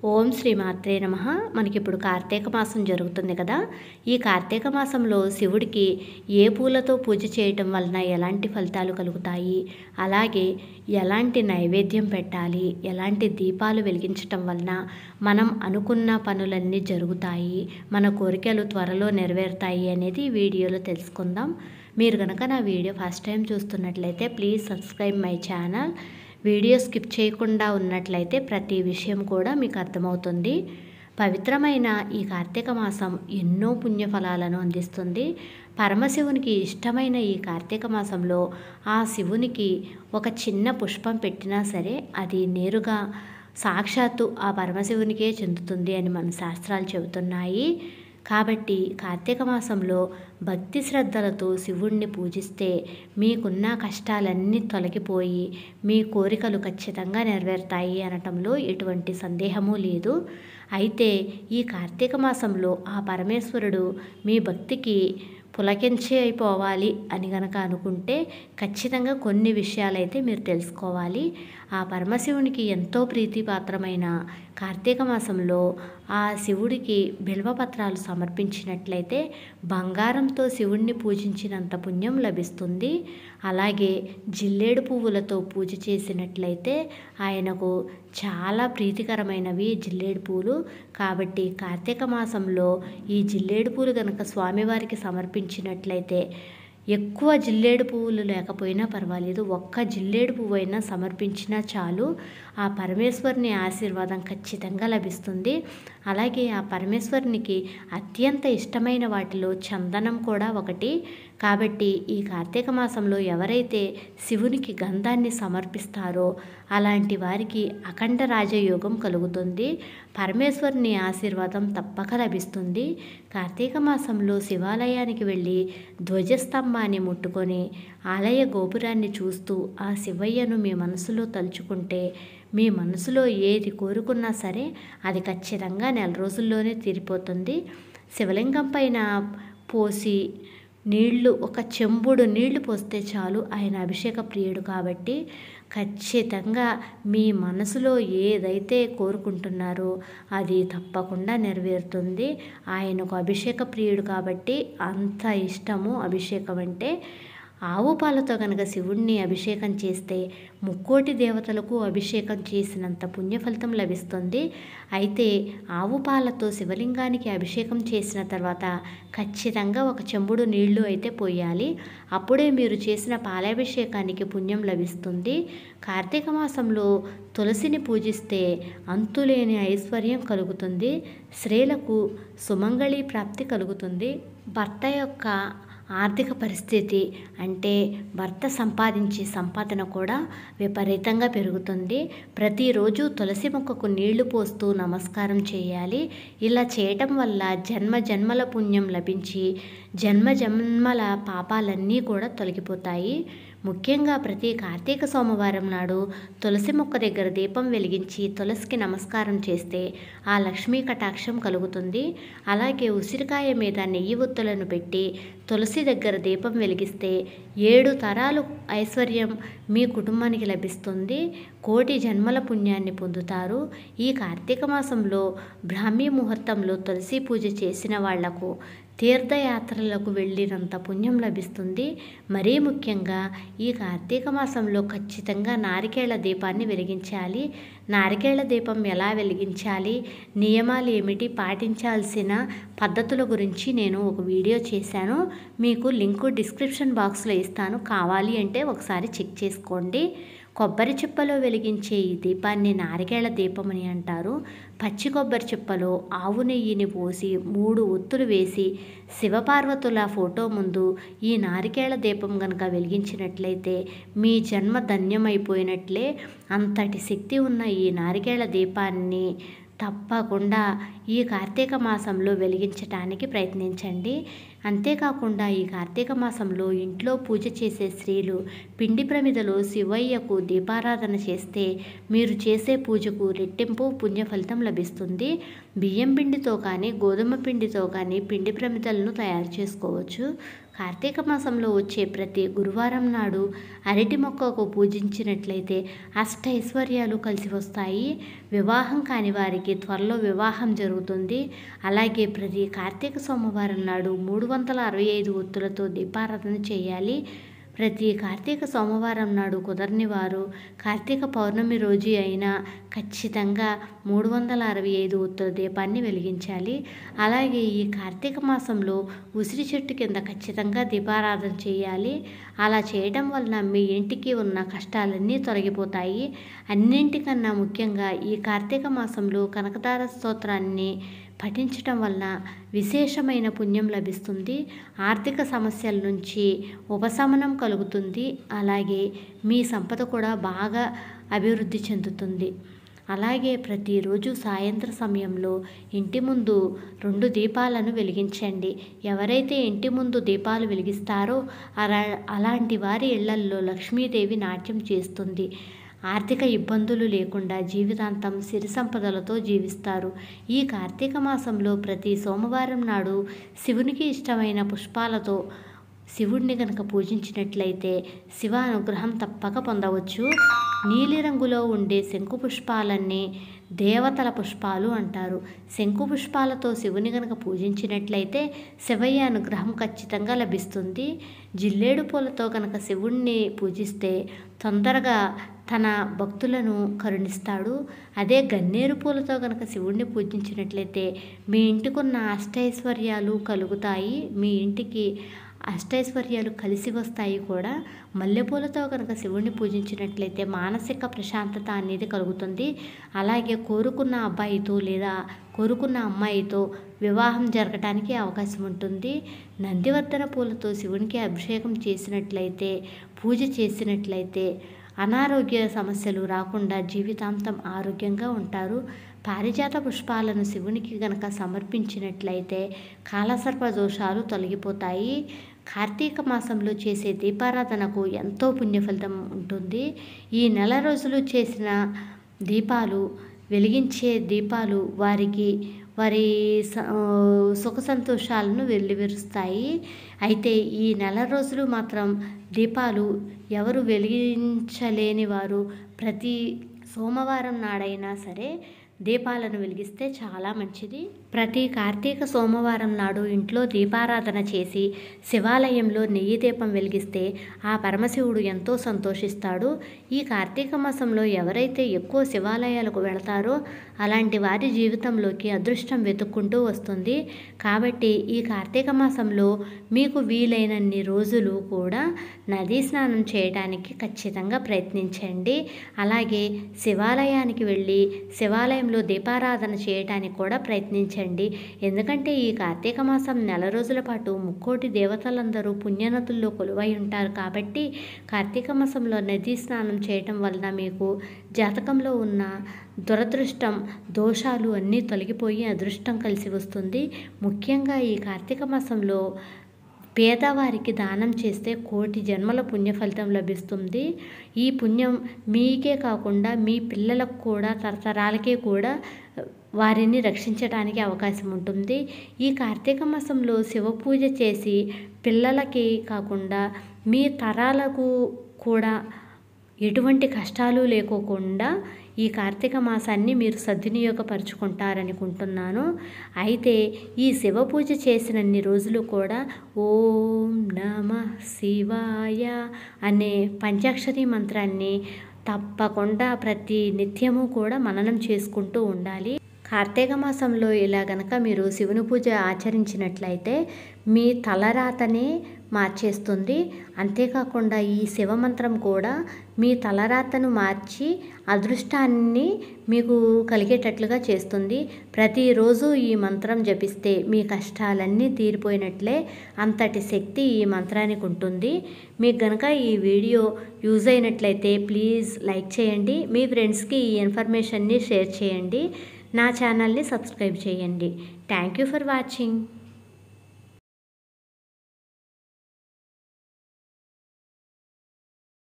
ఓం శ్రీ మాత్రే నమః. మనకిప్పుడు కార్తీక మాసం జరుగుతుంది కదా. ఈ కార్తీక మాసంలో శివుడికి ఏ పూలతో పూజ చేయటం వలన ఎలాంటి ఫలితాలు కలుగుతాయి, అలాగే ఎలాంటి నైవేద్యం పెట్టాలి, ఎలాంటి దీపాలు వెలిగించటం వలన మనం అనుకున్న పనులన్నీ జరుగుతాయి, మన కోరికలు త్వరలో నెరవేరుతాయి అనేది ఈ వీడియోలో తెలుసుకుందాం. మీరు కనుక నా వీడియో ఫస్ట్ టైం చూస్తున్నట్లయితే please subscribe my channel. Video skip చేయకుండా ఉన్నట్లయితే ప్రతి విషయం కూడా మీకు అర్థమవుతుంది. పవిత్రమైన ఈ కార్తీక మాసం ఎన్నో పుణ్యఫలాలను అందిస్తుంది. పరమశివునికి ఇష్టమైన ఈ కార్తీక మాసంలో ఆ శివునికి ఒక చిన్న పుష్పం పెట్టినా సరే అది నేరుగా సాక్షాత్తు ఆ పరమశివునికే చెందుతుంది అని మన శాస్త్రాలు చెబుతున్నాయి. కాబట్టి కార్తీక మాసంలో భక్తి శ్రద్ధలతో శివుణ్ణి పూజిస్తే మీకున్న కష్టాలన్నీ తొలగిపోయి మీ కోరికలు ఖచ్చితంగా నెరవేరుతాయి అనటంలో ఎటువంటి సందేహము లేదు. అయితే ఈ కార్తీక మాసంలో ఆ పరమేశ్వరుడు మీ భక్తికి పులకించి అయిపోవాలి అని గనక అనుకుంటే ఖచ్చితంగా కొన్ని విషయాలైతే మీరు తెలుసుకోవాలి. ఆ పరమశివునికి ఎంతో ప్రీతిపాత్రమైన కార్తీక మాసంలో ఆ శివుడికి బిల్వపత్రాలు సమర్పించినట్లయితే బంగారంతో శివుణ్ణి పూజించినంత పుణ్యం లభిస్తుంది. అలాగే జిల్లేడు పువ్వులతో పూజ చేసినట్లయితే ఆయనకు చాలా ప్రీతికరమైనవి జిల్లేడు పూలు. కాబట్టి కార్తీక మాసంలో ఈ జిల్లేడు పూలు కనుక స్వామివారికి సమర్పించినట్లయితే ఎక్కువ జిల్లేడు పువ్వులు లేకపోయినా పర్వాలేదు, ఒక్క జిల్లేడు పువ్వు అయినా సమర్పించినా చాలు, ఆ పరమేశ్వరుని ఆశీర్వాదం ఖచ్చితంగా లభిస్తుంది. అలాగే ఆ పరమేశ్వరునికి అత్యంత ఇష్టమైన వాటిలో చందనం కూడా ఒకటి. కాబట్టి ఈ కార్తీక మాసంలో ఎవరైతే శివునికి గంధాన్ని సమర్పిస్తారో అలాంటి వారికి అఖండ రాజయోగం కలుగుతుంది, పరమేశ్వరుని ఆశీర్వాదం తప్పక లభిస్తుంది. కార్తీక మాసంలో శివాలయానికి వెళ్ళి ధ్వజస్తంభాన్ని ముట్టుకొని ఆలయ గోపురాన్ని చూస్తూ ఆ శివయ్యను మీ మనసులో తలుచుకుంటే మీ మనసులో ఏది కోరుకున్నా సరే అది ఖచ్చితంగా నెల రోజుల్లోనే తీరిపోతుంది. శివలింగం పైన పోసి నీళ్లు, ఒక చెంబుడు నీళ్లు పోస్తే చాలు, ఆయన అభిషేక ప్రియుడు కాబట్టి ఖచ్చితంగా మీ మనసులో ఏదైతే కోరుకుంటున్నారో అది తప్పకుండా నెరవేరుతుంది. ఆయనకు అభిషేక ప్రియుడు కాబట్టి అంత ఇష్టము అభిషేకం అంటే. ఆవు పాలతో కనుక శివుణ్ణి అభిషేకం చేస్తే ముక్కోటి దేవతలకు అభిషేకం చేసినంత పుణ్యఫలితం లభిస్తుంది. అయితే ఆవు పాలతో శివలింగానికి అభిషేకం చేసిన తర్వాత ఖచ్చితంగా ఒక చెంబుడు నీళ్లు అయితే పోయాలి. అప్పుడే మీరు చేసిన పాలాభిషేకానికి పుణ్యం లభిస్తుంది. కార్తీక మాసంలో తులసిని పూజిస్తే అంతులేని ఐశ్వర్యం కలుగుతుంది. స్త్రీలకు సుమంగళి ప్రాప్తి కలుగుతుంది. భర్త యొక్క ఆర్థిక పరిస్థితి అంటే భర్త సంపాదించే సంపాదన కూడా విపరీతంగా పెరుగుతుంది. ప్రతిరోజు తులసి మొక్కకు నీళ్లు పోస్తూ నమస్కారం చేయాలి. ఇలా చేయటం వల్ల జన్మ జన్మల పుణ్యం లభించి జన్మ జన్మల పాపాలన్నీ కూడా తొలగిపోతాయి. ముఖ్యంగా ప్రతి కార్తీక సోమవారం నాడు తులసి మొక్క దగ్గర దీపం వెలిగించి తులసికి నమస్కారం చేస్తే ఆ లక్ష్మీ కటాక్షం కలుగుతుంది. అలాగే ఉసిరికాయ మీద నెయ్యి ఒత్తులను పెట్టి తులసి దగ్గర దీపం వెలిగిస్తే 7 తరాలు ఐశ్వర్యం మీ కుటుంబానికి లభిస్తుంది. కోటి జన్మల పుణ్యాన్ని పొందుతారు. ఈ కార్తీక మాసంలో బ్రాహ్మీ ముహూర్తంలో తులసి పూజ చేసిన వాళ్లకు తీర్థయాత్రలకు వెళ్ళినంత పుణ్యం లభిస్తుంది. మరీ ముఖ్యంగా ఈ కార్తీక మాసంలో ఖచ్చితంగా నారికేళ దీపాన్ని వెలిగించాలి. నారికేళ దీపం ఎలా వెలిగించాలి, నియమాలు ఏమిటి, పాటించాల్సిన పద్ధతుల గురించి నేను ఒక వీడియో చేశాను. మీకు లింకు డిస్క్రిప్షన్ బాక్స్లో ఇస్తాను, కావాలి అంటే ఒకసారి చెక్ చేసుకోండి. కొబ్బరి చిప్పలో వెలిగించే ఈ దీపాన్ని నారికేళ దీపం అని అంటారు. పచ్చి కొబ్బరి చిప్పలో ఆవు నెయ్యిని పోసి 3 ఒత్తులు వేసి శివపార్వతుల ఫోటో ముందు ఈ నారికేళ దీపం కనుక వెలిగించినట్లయితే మీ జన్మ ధన్యమైపోయినట్లే. అంతటి శక్తి ఉన్న ఈ నారికేళ దీపాన్ని తప్పకుండా ఈ కార్తీక మాసంలో వెలిగించటానికి ప్రయత్నించండి. అంతేకాకుండా ఈ కార్తీక మాసంలో ఇంట్లో పూజ చేసే స్త్రీలు పిండి ప్రమిదలో శివయ్యకు దీపారాధన చేస్తే మీరు చేసే పూజకు రెట్టింపు పుణ్యఫలితం లభిస్తుంది. బియ్యం పిండితో కానీ గోధుమ పిండితో కానీ పిండి ప్రమిదలను తయారు చేసుకోవచ్చు. కార్తీక మాసంలో వచ్చే ప్రతి గురువారం నాడు అరటి మొక్కకు పూజించినట్లయితే అష్టైశ్వర్యాలు కలిసి వస్తాయి. వివాహం కాని వారికి త్వరలో వివాహం జరుగుతుంది. అలాగే ప్రతి కార్తీక సోమవారం నాడు 365 ఒత్తులతో దీపారాధన చేయాలి. ప్రతి కార్తీక సోమవారం నాడు కుదరని వారు కార్తీక పౌర్ణమి రోజు అయినా ఖచ్చితంగా 365 ఒత్తుల దీపాన్ని వెలిగించాలి. అలాగే ఈ కార్తీక మాసంలో ఉసిరి చెట్టు కింద ఖచ్చితంగా దీపారాధన చేయాలి. అలా చేయడం వలన మీ ఇంటికి ఉన్న కష్టాలన్నీ తొలగిపోతాయి. అన్నింటికన్నా ముఖ్యంగా ఈ కార్తీక మాసంలో కనకదార స్తోత్రాన్ని పఠించటం వలన విశేషమైన పుణ్యం లభిస్తుంది. ఆర్థిక సమస్యల నుంచి ఉపశమనం కలుగుతుంది. అలాగే మీ సంపద కూడా బాగా అభివృద్ధి చెందుతుంది. అలాగే ప్రతిరోజు సాయంత్రం సమయంలో ఇంటి ముందు 2 దీపాలను వెలిగించండి. ఎవరైతే ఇంటి ముందు దీపాలు వెలిగిస్తారో అలాంటి వారి ఇళ్లల్లో లక్ష్మీదేవి నాట్యం చేస్తుంది. ఆర్థిక ఇబ్బందులు లేకుండా జీవితాంతం సిరి సంపదలతో జీవిస్తారు. ఈ కార్తీక మాసంలో ప్రతి సోమవారం నాడు శివునికి ఇష్టమైన పుష్పాలతో శివుడిని కనుక పూజించినట్లయితే శివ అనుగ్రహం తప్పక పొందవచ్చు. నీలిరంగులో ఉండే శంకు పుష్పాలన్నీ దేవతల పుష్పాలు అంటారు. శంకు పుష్పాలతో శివుని కనుక పూజించినట్లయితే శివయ్య అనుగ్రహం ఖచ్చితంగా లభిస్తుంది. జిల్లేడు పూలతో కనుక శివుణ్ణి పూజిస్తే తొందరగా తన భక్తులను కరుణిస్తాడు. అదే గన్నేరు పూలతో కనుక శివుణ్ణి పూజించినట్లయితే మీ ఇంటికున్న అష్టైశ్వర్యాలు కలుగుతాయి. మీ ఇంటికి అష్టైశ్వర్యాలు కలిసి వస్తాయి కూడా. మల్లెపూలతో కనుక శివుణ్ణి పూజించినట్లయితే మానసిక ప్రశాంతత అనేది కలుగుతుంది. అలాగే కోరుకున్న అబ్బాయితో లేదా కోరుకున్న అమ్మాయితో వివాహం జరగటానికి అవకాశం ఉంటుంది. నందివర్ధన పూలతో శివునికి అభిషేకం చేసినట్లయితే పూజ చేసినట్లయితే అనారోగ్య సమస్యలు రాకుండా జీవితాంతం ఆరోగ్యంగా ఉంటారు. పారిజాత పుష్పాలను శివునికి గనక సమర్పించినట్లయితే కాలసర్ప దోషాలు తొలగిపోతాయి. కార్తీక మాసంలో చేసే దీపారాధనకు ఎంతో పుణ్యఫలితం ఉంటుంది. ఈ నెల రోజులు చేసిన దీపాలు వెలిగించే దీపాలు వారి సుఖ సంతోషాలను వెల్లివిరుస్తాయి. అయితే ఈ నెల రోజులు మాత్రం దీపాలు ఎవరు వెలిగించలేని వారు ప్రతి సోమవారం నాడైనా సరే దీపాలను వెలిగిస్తే చాలా మంచిది. ప్రతి కార్తీక సోమవారం నాడు ఇంట్లో దీపారాధన చేసి శివాలయంలో నెయ్యి దీపం వెలిగిస్తే ఆ పరమశివుడు ఎంతో సంతోషిస్తాడు. ఈ కార్తీక మాసంలో ఎవరైతే ఎక్కువ శివాలయాలకు వెళతారో అలాంటి వారి జీవితంలోకి అదృష్టం వెతుక్కుంటూ వస్తుంది. కాబట్టి ఈ కార్తీక మాసంలో మీకు వీలైనన్ని రోజులు కూడా నదీ స్నానం చేయడానికి ఖచ్చితంగా ప్రయత్నించండి. అలాగే శివాలయానికి వెళ్ళి శివాలయంలో దీపారాధన చేయడానికి కూడా ప్రయత్నించండి. ఎందుకంటే ఈ కార్తీక మాసం నెల రోజుల పాటు ముక్కోటి దేవతలందరూ పుణ్యనదుల్లో కొలువై ఉంటారు. కాబట్టి కార్తీక మాసంలో నదీ స్నానం చేయటం వలన మీకు జాతకంలో ఉన్న దురదృష్టం దోషాలు అన్నీ తొలగిపోయి అదృష్టం కలిసి వస్తుంది. ముఖ్యంగా ఈ కార్తీక మాసంలో పేదవారికి దానం చేస్తే 1,000,000 జన్మల పుణ్య ఫలితం లభిస్తుంది. ఈ పుణ్యం మీకే కాకుండా మీ పిల్లలకు కూడా తరతరాలకే కూడా వారిని రక్షించడానికి అవకాశం ఉంటుంది. ఈ కార్తీక మాసంలో శివ పూజ చేసి పిల్లలకి కాకుండా మీ తరాలకు కూడా ఎటువంటి కష్టాలు లేకోకుండా ఈ కార్తీక మాసాన్ని మీరు సద్వినియోగపరుచుకుంటారనుకుంటున్నాను. అయితే ఈ శివ పూజ చేసినన్ని రోజులు కూడా ఓం నమః శివాయ అనే పంచాక్షరి మంత్రాన్ని తప్పకుండా ప్రతి నిత్యము కూడా మననం చేసుకుంటూ ఉండాలి. కార్తీక మాసంలో ఇలా గనక మీరు శివుని పూజ ఆచరించినట్లయితే మీ తలరాతనే మార్చేస్తుంది. అంతేకాకుండా ఈ శివమంత్రం కూడా మీ తలరాతను మార్చి అదృష్టాన్ని మీకు కలిగేటట్లుగా చేస్తుంది. ప్రతిరోజు ఈ మంత్రం జపిస్తే మీ కష్టాలన్నీ తీరిపోయినట్లే. అంతటి శక్తి ఈ మంత్రానికి ఉంటుంది. మీకు గనక ఈ వీడియో యూజ్ అయినట్లయితే ప్లీజ్ లైక్ చేయండి. మీ ఫ్రెండ్స్కి ఈ ఇన్ఫర్మేషన్ని షేర్ చేయండి. నా ఛానల్ని సబ్స్క్రైబ్ చేయండి. Thank you for watching.